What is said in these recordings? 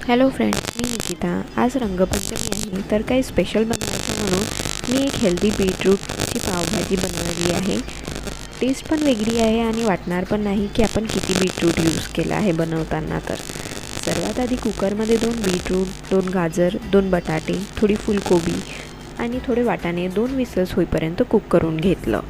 Hello friends, मी निकिता. आज रंगपंचमी आहे, तर काही स्पेशल बनवायचं म्हणून मी एक हेल्दी बीटरूटची पावभाजी बनवली आहे. टेस्ट पण वेगळी आहे आणि वाटणार पण नाही की आपण किती बीटरूट यूज केलं आहे बनवताना. तर सर्वात आधी कुकरमध्ये 2 बीटरूट, 2 गाजर, 2 बटाटे, थोडी फुलकोबी आणि थोडे वाटाणे 2 विसल्स होईपर्यंत कुक करून घेतलं.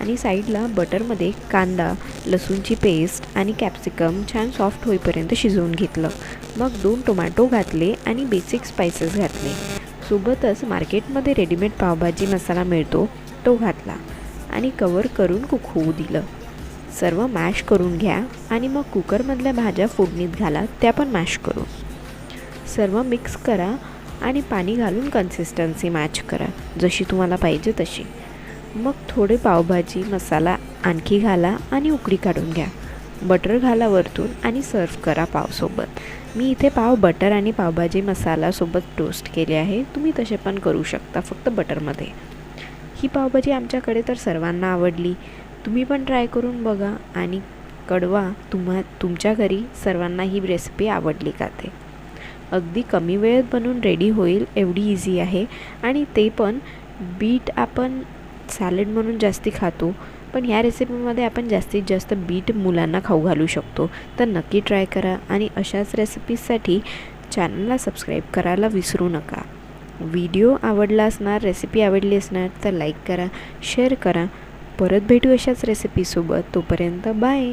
आणि साईडला बटरमध्ये कांदा, लसूणची पेस्ट आणि कॅप्सिकम छान सॉफ्ट होईपर्यंत शिजवून घेतलं. मग 2 टोमॅटो घातले आणि बेसिक स्पायसेस घातले. सोबतच मार्केटमध्ये रेडीमेड पावभाजी मसाला मिळतो तो घातला आणि कवर करून कुक होऊ दिलं. सर्व मॅश करून घ्या आणि मग कुकरमधल्या भाज्या फोडणीत घाला, त्या पण मॅश करून. सर्व मिक्स करा आणि पाणी घालून कन्सिस्टन्सी मॅच करा, जशी तुम्हाला पाहिजे तशी. मग थोडे पावभाजी मसाला आणखी घाला आणि उकळी काढून घ्या. बटर घाला वरतून आणि सर्व करा पावसोबत. मी इथे पाव बटर आणि पावभाजी मसालासोबत टोस्ट केले आहे. तुम्ही तसे पण करू शकता, फक्त बटरमध्ये. ही पावभाजी आमच्याकडे तर सर्वांना आवडली. तुम्ही पण ट्राय करून बघा आणि कळवा तुमच्या घरी सर्वांना ही रेसिपी आवडली का ते. अगदी कमी वेळेत बनवून रेडी होईल एवढी इझी आहे. आणि ते पण बीट आपण सॅलड म्हणून जास्ती खातो, पण ह्या रेसिपीमध्ये आपण जास्तीत जास्त बीट मुलांना खाऊ घालू शकतो. तर नक्की ट्राय करा आणि अशाच रेसिपीजसाठी चॅनलला सबस्क्राईब करायला विसरू नका. व्हिडिओ आवडला असणार, रेसिपी आवडली असणार तर लाईक करा, शेअर करा. परत भेटू अशाच रेसिपीसोबत. तोपर्यंत बाय.